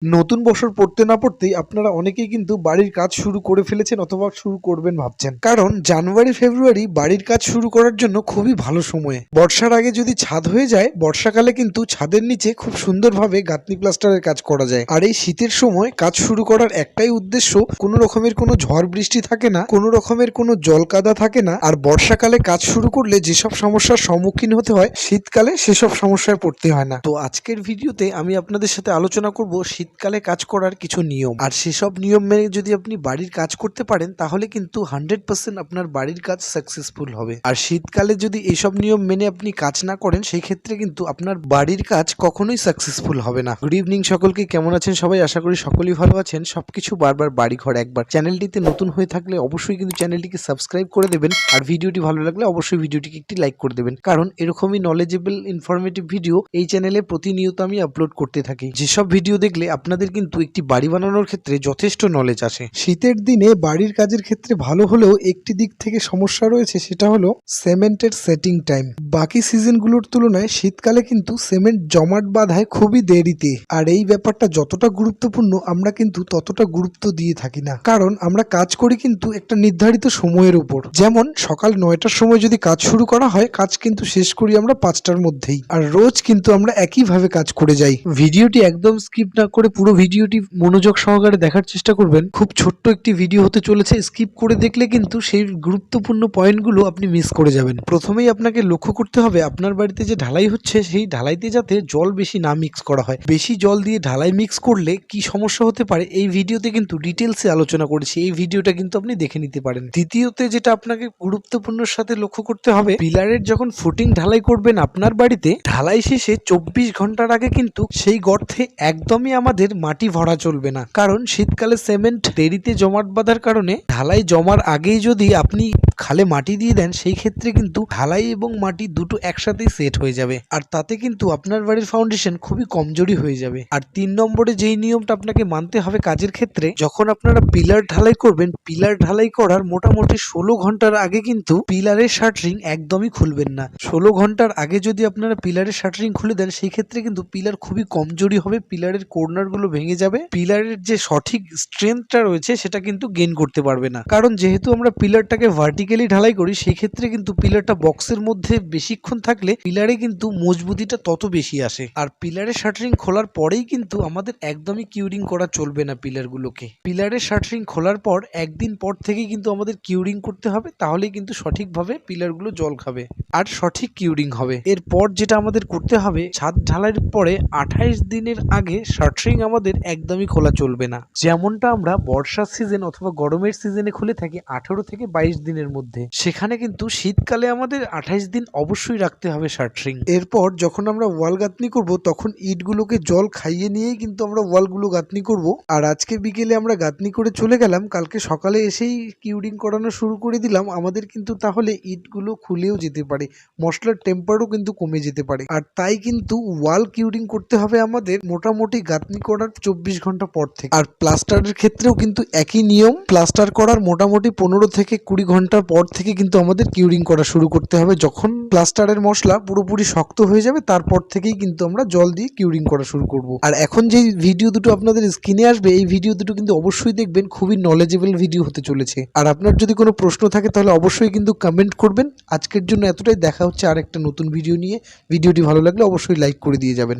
নতুন বছর পড়তে না পড়তেই আপনারা অনেকেই কিন্তু বাড়ির কাজ শুরু করে ফেলেছেন অথবা শুরু করবেন ভাবছেন। কারণ জানুয়ারি ফেব্রুয়ারি বাড়ির কাজ শুরু করার জন্য খুবই ভালো সময়। বর্ষার আগে যদি ছাদ হয়ে যায়, বর্ষাকালে কিন্তু ছাদের নিচে খুব সুন্দরভাবে গাঁথনি প্লাস্টারের কাজ করা যায়। আর এই শীতের সময় কাজ শুরু করার একটাই উদ্দেশ্য, কোনো রকমের কোনো ঝড় বৃষ্টি থাকে না, কোনো রকমের কোনো জল কাদা থাকে না। আর বর্ষাকালে কাজ শুরু করলে যেসব সমস্যার সম্মুখীন হতে হয়, শীতকালে সেসব সমস্যায় পড়তে হয় না। তো আজকের ভিডিওতে আমি আপনাদের সাথে আলোচনা করব শীতকালে কাজ করার কিছু নিয়ম। আর সেসব নিয়ম মেনে যদি আপনি বাড়ির কাজ করতে পারেন, তাহলে কিন্তু 100% আপনার বাড়ির কাজ সাকসেসফুল হবে। আর শীতকালে যদি এইসব নিয়ম মেনে আপনি কাজ না করেন, সেই ক্ষেত্রে কিন্তু আপনার বাড়ির কাজ কখনোই সাকসেসফুল হবে না। গুড ইভিনিং সকলকে, কেমন আছেন সবাই? আশা করি সকলেই ভালো আছেন। সবকিছু বারবার বাড়ি ঘর একবার। চ্যানেলটিতে নতুন হয়ে থাকলে অবশ্যই কিন্তু চ্যানেলটিকে সাবস্ক্রাইব করে দেবেন। আর ভিডিওটি ভালো লাগলে অবশ্যই ভিডিওটিকে একটি লাইক করে দেবেন, কারণ এরকমই নলেজেবল ইনফরমেটিভ ভিডিও এই চ্যানেলে প্রতিনিয়ত আমি আপলোড করতে থাকি। যেসব ভিডিও দেখলে আপনাদের কিন্তু একটি বাড়ি বানানোর ক্ষেত্রে যথেষ্ট নলেজ আসে। শীতের দিনে বাড়ির কাজের ক্ষেত্রে ভালো হলেও একটি দিক থেকে সমস্যা রয়েছে, সেটা হলো সিমেন্টের সেটিং টাইম। বাকি সিজনগুলোর তুলনায় শীতকালে কিন্তু সিমেন্ট জমাট বাঁধায় খুবই দেরিতে। আর এই ব্যাপারটা যতটা গুরুত্বপূর্ণ, আমরা কিন্তু ততটা গুরুত্ব দিয়ে থাকি না, কারণ আমরা কাজ করি কিন্তু একটা নির্ধারিত সময়ের উপর। যেমন সকাল 9টার সময় যদি কাজ শুরু করা হয়, কাজ কিন্তু শেষ করি আমরা 5টার মধ্যেই। আর রোজ কিন্তু আমরা একইভাবে কাজ করে যাই। ভিডিওটি একদম স্কিপ না করে পুরো ভিডিওটি মনোযোগ সহকারে দেখার চেষ্টা করবেন। খুব ছোট্ট একটি ভিডিও হতে চলেছে, স্কিপ করে দেখলে কিন্তু সেই গুরুত্বপূর্ণ পয়েন্টগুলো আপনি মিস করে যাবেন। প্রথমেই আপনাকে লক্ষ্য করতে হবে, আপনার বাড়িতে যে ঢালাই হচ্ছে, সেই ঢালাইতে যাতে জল বেশি না মিক্স করা হয়। বেশি জল দিয়ে ঢালাই মিক্স করলে কি সমস্যা হতে পারে, এই ভিডিওতে কিন্তু ডিটেলসে আলোচনা করেছি। এই ভিডিওটা কিন্তু আপনি দেখে নিতে পারেন। দ্বিতীয়তে যেটা আপনাকে গুরুত্বপূর্ণের সাথে লক্ষ্য করতে হবে, পিলারের যখন ফুটিং ঢালাই করবেন আপনার বাড়িতে, ঢালাই শেষে 24 ঘন্টার আগে কিন্তু সেই গর্তে একদমই আমাদের মাটি ভরা চলবে না। কারণ শীতকালে সিমেন্ট দেরিতে জমাট বাঁধার কারণে ঢালাই জমার আগেই যদি আপনি খালে মাটি দিয়ে দেন, সেই ক্ষেত্রে কিন্তু ঢালাই এবং মাটি দুটো একসাথেই সেট হয়ে যাবে। আর তাতে কিন্তু আপনার বাড়ির ফাউন্ডেশন খুবই কমজোরি হয়ে যাবে। আর 3 নম্বরে যেই নিয়মটা আপনাকে মানতে হবে কাজের ক্ষেত্রে, যখন আপনারা পিলার ঢালাই করবেন, পিলার ঢালাই করার মোটামুটি 16 ঘন্টার আগে কিন্তু পিলারের শাটারিং একদমই খুলবেন না। 16 ঘন্টার আগে যদি আপনারা পিলারের শাটারিং খুলে দেন, সেই ক্ষেত্রে কিন্তু পিলার খুবই কমজোরি হবে, পিলারের কর্নার গুলো ভেঙে যাবে, পিলারের যে সঠিক স্ট্রেংথটা রয়েছে সেটা কিন্তু গেইন করতে পারবে না। কারণ যেহেতু আমরা পিলারটাকে ভার্টিক্যালি ঢালাই করি, সেই ক্ষেত্রে কিন্তু পিলারটা বক্সের মধ্যে বেশিক্ষণ থাকলে পিলারে কিন্তু মজবুতিটা তত বেশি আসে। আর পিলারের শাটারিং খোলার পরেই কিন্তু আমাদের একদমই কিউরিং করা চলবে না পিলারগুলোকে। পিলারের শাটারিং খোলার পর একদিন পর থেকেই কিন্তু আমাদের কিউরিং করতে হবে, তাহলেই কিন্তু সঠিকভাবে পিলারগুলো জল খাবে আর সঠিক কিউরিং হবে। এরপর যেটা আমাদের করতে হবে, ছাদ ঢালাইয়ের পরে 28 দিনের আগে শাটারিং আমাদের একদমই খোলা চলবে না। যেমনটা আমরা বর্ষার সিজন অথবা গরমের সিজনে খুলে থাকি 18 থেকে 22 দিনের মধ্যে, সেখানে কিন্তু শীতকালে আমাদের 28 দিন অবশ্যই রাখতে হবে শাটারিং। এরপর যখন আমরা ওয়াল গাঁথনি করব, তখন ইটগুলোকে জল খাইয়ে নিয়েই কিন্তু আমরা ওয়ালগুলো গাঁথনি করব। আর আজকে বিকেলে আমরা গাঁথনি করে চলে গেলাম, কালকে সকালে এসেই কিউরিং করানো শুরু করে দিলাম, আমাদের কিন্তু তাহলে ইটগুলো খুলেও যেতে পারে, মশলার টেম্পারও কিন্তু কমে যেতে পারে। আর তাই কিন্তু ওয়াল কিউরিং করতে হবে আমাদের মোটামুটি গাঁথনি করার 24 ঘন্টা পর থেকে। আর প্লাস্টারের ক্ষেত্রেও কিন্তু একই নিয়ম, প্লাস্টার করার মোটামুটি 15 থেকে 20 ঘন্টার পর থেকে কিন্তু আমাদের কিউরিং করা শুরু করতে হবে। যখন প্লাস্টারের মশলা পুরোপুরি শক্ত হয়ে যাবে, তারপর থেকেই কিন্তু আমরা জল দিয়ে কিউরিং করা শুরু করব। আর এখন যে ভিডিও দুটো আপনাদের স্ক্রিনে আসবে, এই ভিডিও দুটো কিন্তু অবশ্যই দেখবেন, খুবই নলেজেবল ভিডিও হতে চলেছে। আর আপনার যদি কোনো প্রশ্ন থাকে তাহলে অবশ্যই কিন্তু কমেন্ট করবেন। আজকের জন্য এতটাই, দেখা হচ্ছে আর একটা নতুন ভিডিও নিয়ে। ভিডিওটি ভালো লাগলে অবশ্যই লাইক করে দিয়ে যাবেন।